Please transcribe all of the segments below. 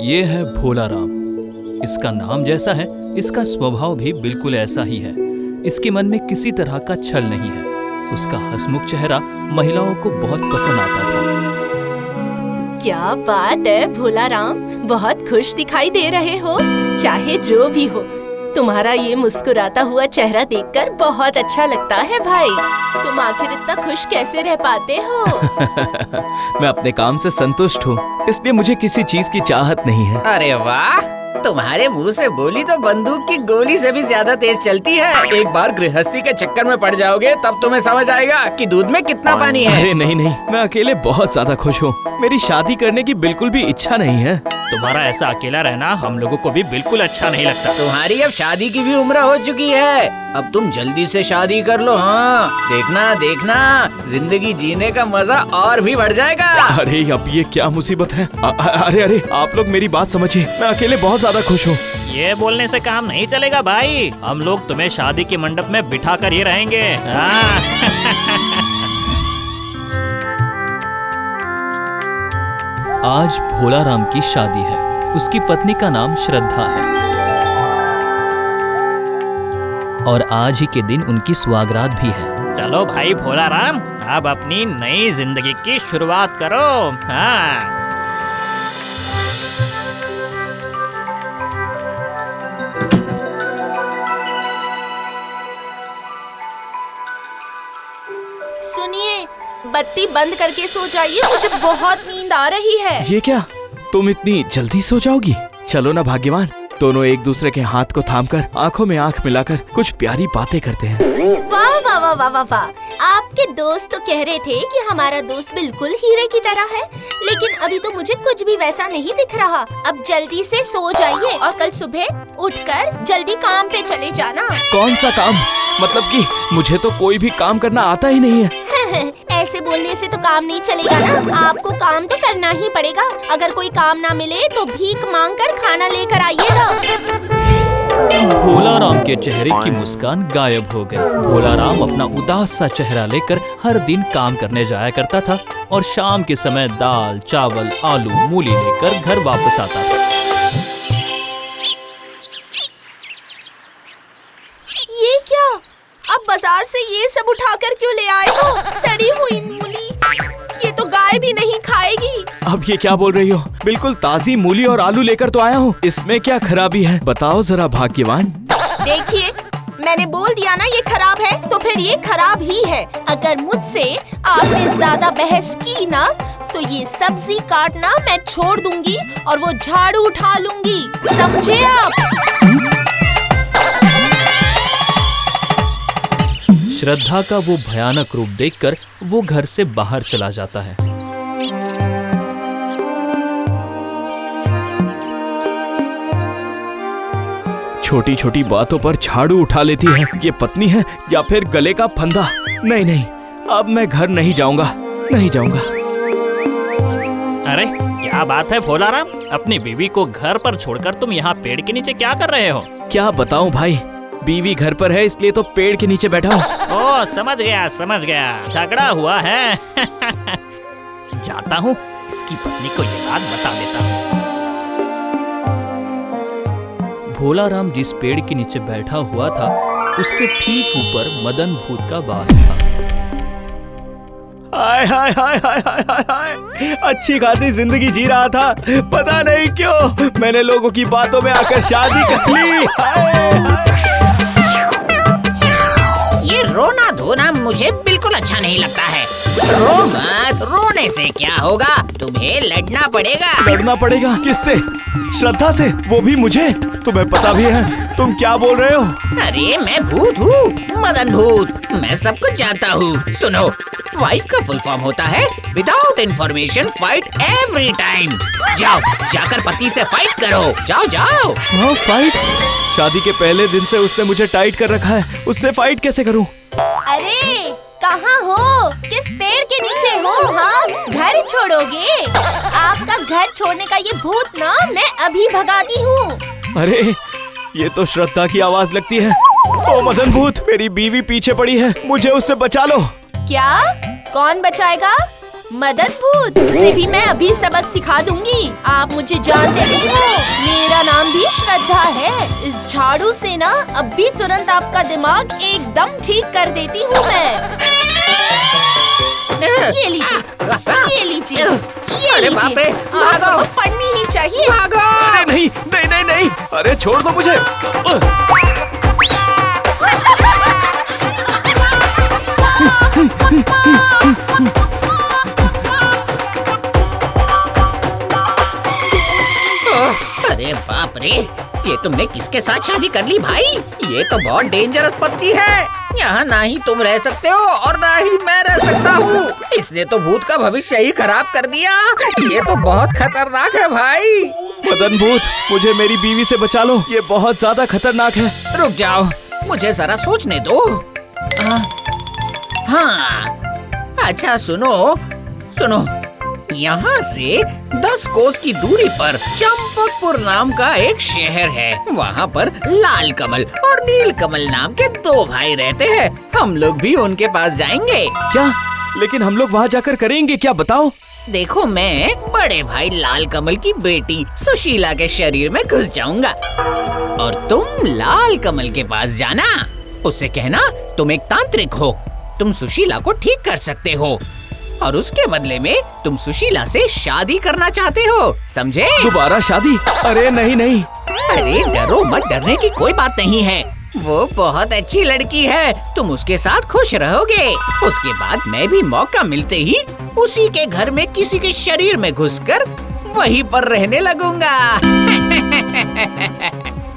ये है भोला राम। इसका नाम जैसा है, इसका स्वभाव भी बिल्कुल ऐसा ही है। इसके मन में किसी तरह का छल नहीं है। उसका हंसमुख चेहरा महिलाओं को बहुत पसंद आता था। क्या बात है भोला राम, बहुत खुश दिखाई दे रहे हो। चाहे जो भी हो, तुम्हारा ये मुस्कुराता हुआ चेहरा देखकर बहुत अच्छा लगता है भाई। तुम आखिर इतना खुश कैसे रह पाते हो? मैं अपने काम से संतुष्ट हूँ, इसलिए मुझे किसी चीज की चाहत नहीं है। अरे वाह, तुम्हारे मुंह से बोली तो बंदूक की गोली से भी ज्यादा तेज चलती है। एक बार गृहस्थी के चक्कर में पड़ जाओगे तब तुम्हें समझ आएगा कि दूध में कितना पानी है। अरे नहीं, मैं अकेले बहुत ज्यादा खुश हूँ। मेरी शादी करने की बिल्कुल भी इच्छा नहीं है। तुम्हारा ऐसा अकेला रहना हम लोगों को भी बिल्कुल अच्छा नहीं लगता। तुम्हारी अब शादी की भी उम्र हो चुकी है, अब तुम जल्दी से शादी कर लो। हाँ, देखना जिंदगी जीने का मजा और भी बढ़ जाएगा। अरे अब ये क्या मुसीबत है। अरे आप लोग मेरी बात समझिए, मैं अकेले बहुत ज्यादा खुश हूँ। ये बोलने से काम नहीं चलेगा भाई, हम लोग तुम्हें शादी के मंडप में बिठा कर ही रहेंगे। आज भोला राम की शादी है। उसकी पत्नी का नाम श्रद्धा है और आज ही के दिन उनकी सुहागरात भी है। चलो भाई भोला राम, अब अपनी नई जिंदगी की शुरुआत करो। हाँ। सुनिए, बत्ती बंद करके सो जाइए, मुझे बहुत नींद आ रही है। ये क्या, तुम इतनी जल्दी सो जाओगी? चलो ना भाग्यवान, दोनों एक दूसरे के हाथ को थामकर आंखों में आंख मिलाकर कुछ प्यारी बातें करते हैं। वाह वाह वाह वाह वाह वाह, आपके दोस्त तो कह रहे थे कि हमारा दोस्त बिल्कुल हीरे की तरह है, लेकिन अभी तो मुझे कुछ भी वैसा नहीं दिख रहा। अब जल्दी से सो जाइए और कल सुबह उठकर जल्दी काम पे चले जाना। कौन सा काम? मतलब कि मुझे तो कोई भी काम करना आता ही नहीं है। ऐसे बोलने से तो काम नहीं चलेगा ना, आपको काम तो करना ही पड़ेगा। अगर कोई काम ना मिले तो भीख मांगकर खाना लेकर आइएगा। भोला राम के चेहरे की मुस्कान गायब हो गई। भोला राम अपना उदास सा चेहरा लेकर हर दिन काम करने जाया करता था और शाम के समय दाल, चावल, आलू, मूली लेकर घर वापस आता था। ये क्या, अब बाजार से ये सब उठाकर क्यों ले आए हो? सड़ी हुई मूली, ये तो गाय भी नहीं खाएगी। अब ये क्या बोल रही हो? बिल्कुल ताजी मूली और आलू लेकर तो आया हूँ, इसमें क्या खराबी है? बताओ जरा भाग्यवान। देखिए, मैंने बोल दिया ना ये खराब है, तो फिर ये खराब ही है। अगर मुझसे आपने ज्यादा बहस की ना तो ये सब्जी काटना मैं छोड़ दूंगी और वो झाड़ू उठा लूंगी, समझे आप? श्रद्धा का वो भयानक रूप देखकर वो घर से बाहर चला जाता है। छोटी छोटी बातों पर झाड़ू उठा लेती है। ये पत्नी है या फिर गले का फंदा? नहीं, अब मैं घर नहीं जाऊंगा। अरे क्या बात है भोला राम, अपनी बीवी को घर पर छोड़कर तुम यहाँ पेड़ के नीचे क्या कर रहे हो? क्या बताऊं भाई, बीवी घर पर है इसलिए तो पेड़ के नीचे बैठा हूँ। ओह समझ गया, झगड़ा हुआ है। जाता हूँ, इसकी पत्नी को ये बात बता देता हूँ। भोला राम जिस पेड़ के नीचे बैठा हुआ था, उसके ठीक ऊपर मदन भूत का वास था। हाय, अच्छी खासी जिंदगी जी रहा था, पता नहीं क्यों मैंने लोगों की बातों में आकर शादी कर ली। ये रोना धोना मुझे बिल्कुल अच्छा नहीं लगता है। रो मत, रोने से क्या होगा, तुम्हें लड़ना पड़ेगा। किससे? श्रद्धा से, वो भी मुझे? तुम्हें पता भी है तुम क्या बोल रहे हो? अरे मैं भूत हूँ, मदन भूत, मैं सब कुछ जानता हूँ। सुनो, वाइफ का फुल फॉर्म होता है without information fight every time. जाओ, जाकर पति से फाइट करो, जाओ। हाँ, फाइट? शादी के पहले दिन से उसने मुझे टाइट कर रखा है, उससे फाइट कैसे करूँ? अरे कहाँ हो? किस पेड़ के नीचे हो? हाँ, घर छोड़ोगे? आपका घर छोड़ने का ये भूत ना मैं अभी भगाती हूँ। अरे ये तो श्रद्धा की आवाज लगती है। ओ मदन भूत, मेरी बीवी पीछे पड़ी है, मुझे उससे बचा लो। क्या? कौन बचाएगा? मदन भूत, उसे भी मैं अभी सबक सिखा दूंगी। आप मुझे जानते नहीं हो, मेरा नाम भी श्रद्धा है। इस झाड़ू से ना अभी तुरंत आपका दिमाग एकदम ठीक कर देती हूँ मैं। ये लीजिए, ये लीजिए, ये अरे लीजिए। बाप रे, भागो। आपको पढ़नी ही चाहिए। भागो। अरे नहीं नहीं नहीं नहीं, अरे छोड़ दो मुझे। अरे बाप रे, ये तुमने किसके साथ शादी कर ली भाई? ये तो बहुत डेंजरस पत्नी है। यहाँ ना ही तुम रह सकते हो और ना ही मैं रह सकता हूँ। इसने तो भूत का भविष्य ही खराब कर दिया। ये तो बहुत खतरनाक है भाई। मदन भूत, मुझे मेरी बीवी से बचा लो, ये बहुत ज्यादा खतरनाक है। रुक जाओ, मुझे जरा सोचने दो। हाँ, अच्छा सुनो सुनो, यहाँ से 10 कोस की दूरी पर चंपकपुर नाम का एक शहर है। वहाँ पर लाल कमल और नील कमल नाम के 2 भाई रहते हैं। हम लोग भी उनके पास जाएंगे। क्या? लेकिन हम लोग वहाँ जाकर करेंगे क्या, बताओ? देखो, मैं बड़े भाई लाल कमल की बेटी सुशीला के शरीर में घुस जाऊंगा और तुम लाल कमल के पास जाना। उससे कहना तुम एक तांत्रिक हो, तुम सुशीला को ठीक कर सकते हो और उसके बदले में तुम सुशीला से शादी करना चाहते हो, समझे? दोबारा शादी? अरे नहीं नहीं। अरे डरो मत, डरने की कोई बात नहीं है। वो बहुत अच्छी लड़की है, तुम उसके साथ खुश रहोगे। उसके बाद मैं भी मौका मिलते ही उसी के घर में किसी के शरीर में घुसकर वहीं पर रहने लगूंगा।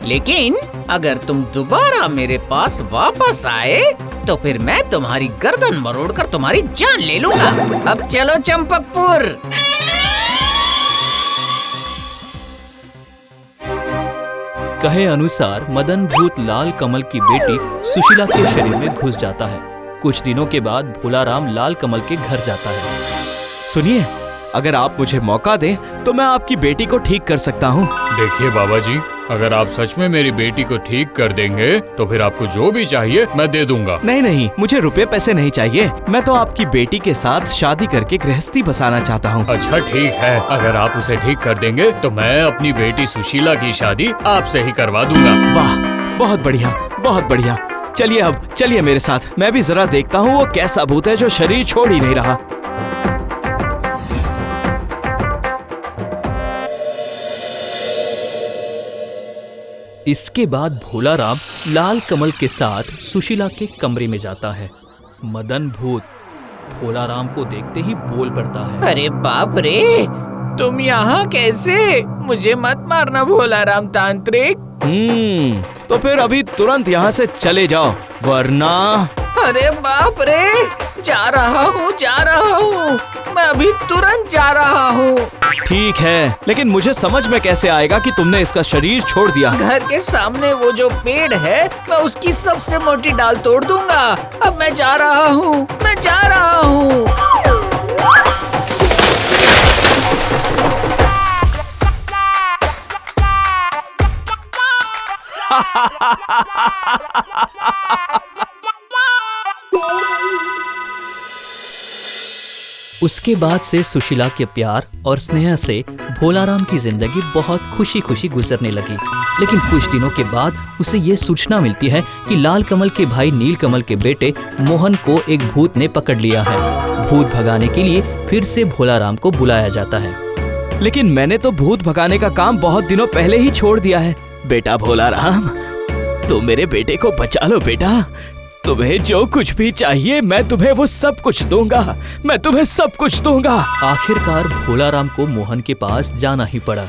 लेकिन अगर तुम दोबारा मेरे पास वापस आए तो फिर मैं तुम्हारी गर्दन मरोड़कर तुम्हारी जान ले लूंगा। अब चलो चंपकपुर। कहे अनुसार मदन भूत लाल कमल की बेटी सुशीला के शरीर में घुस जाता है। कुछ दिनों के बाद भोलाराम लाल कमल के घर जाता है। सुनिए, अगर आप मुझे मौका दें तो मैं आपकी बेटी को ठीक कर सकता हूँ। देखिए बाबा जी, अगर आप सच में मेरी बेटी को ठीक कर देंगे तो फिर आपको जो भी चाहिए मैं दे दूंगा। नहीं नहीं, मुझे रुपए पैसे नहीं चाहिए। मैं तो आपकी बेटी के साथ शादी करके गृहस्थी बसाना चाहता हूँ। अच्छा ठीक है, अगर आप उसे ठीक कर देंगे तो मैं अपनी बेटी सुशीला की शादी आपसे ही करवा दूंगा। वाह, बहुत बढ़िया, बहुत बढ़िया। चलिए अब चलिए मेरे साथ, मैं भी जरा देखता हूँ वो कैसा भूत है जो शरीर छोड़ ही नहीं रहा। इसके बाद भोलाराम लाल कमल के साथ सुशीला के कमरे में जाता है। मदन भूत भोलाराम को देखते ही बोल पड़ता है। अरे बाप रे, तुम यहाँ कैसे? मुझे मत मारना भोलाराम तांत्रिक। तो फिर अभी तुरंत यहाँ से चले जाओ, वरना। अरे बाप रे, जा रहा हूँ, मैं अभी तुरंत जा रहा हूँ। ठीक है, लेकिन मुझे समझ में कैसे आएगा कि तुमने इसका शरीर छोड़ दिया? घर के सामने वो जो पेड़ है, मैं उसकी सबसे मोटी डाल तोड़ दूंगा। अब मैं जा रहा हूँ, मैं जा रहा हूँ। उसके बाद से सुशीला के प्यार और स्नेह से भोलाराम की जिंदगी बहुत खुशी खुशी गुजरने लगी। लेकिन कुछ दिनों के बाद उसे ये सूचना मिलती है कि लाल कमल के भाई नील कमल के बेटे मोहन को एक भूत ने पकड़ लिया है। भूत भगाने के लिए फिर से भोलाराम को बुलाया जाता है। लेकिन मैंने तो भूत भगाने का काम बहुत दिनों पहले ही छोड़ दिया है। बेटा भोलाराम, तुम मेरे बेटे को बचा लो बेटा। तुम्हें जो कुछ भी चाहिए मैं तुम्हें वो सब कुछ दूंगा, मैं तुम्हें सब कुछ दूंगा। आखिरकार भोलाराम को मोहन के पास जाना ही पड़ा।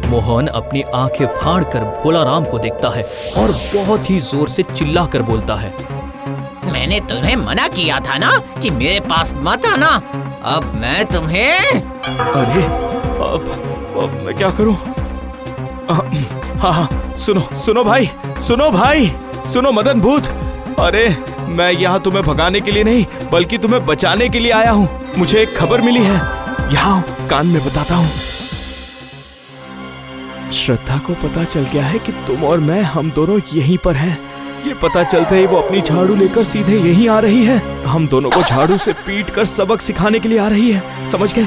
मोहन अपनी आंखें फाड़कर भोलाराम को देखता है और बहुत ही जोर से चिल्लाकर बोलता है। मैंने तुम्हें मना किया था ना कि मेरे पास मत आना। अब मैं तुम्हें। अरे अब मैं क्या करूं? हाँ, सुनो भाई, सुनो मदन भूत। अरे मैं यहाँ तुम्हें भगाने के लिए नहीं बल्कि तुम्हें बचाने के लिए आया हूँ। मुझे एक खबर मिली है, यहाँ कान में बताता हूँ। श्रद्धा को पता चल गया है कि तुम और मैं, हम दोनों यहीं पर हैं। ये पता चलते ही वो अपनी झाड़ू लेकर सीधे यहीं आ रही है। हम दोनों को झाड़ू से पीट कर सबक सिखाने के लिए आ रही है, समझ गए?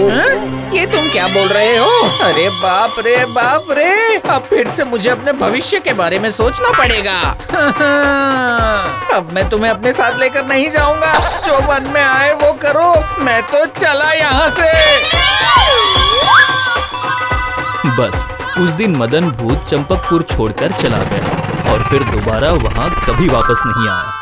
हाँ? ये तुम क्या बोल रहे हो? अरे बाप रे बाप रे, अब फिर से मुझे अपने भविष्य के बारे में सोचना पड़ेगा। अब मैं तुम्हें अपने साथ लेकर नहीं जाऊंगा। जो मन में आए वो करो, मैं तो चला यहाँ से। बस उस दिन मदन भूत चंपकपुर छोड़कर चला गया और फिर दोबारा वहाँ कभी वापस नहीं आया।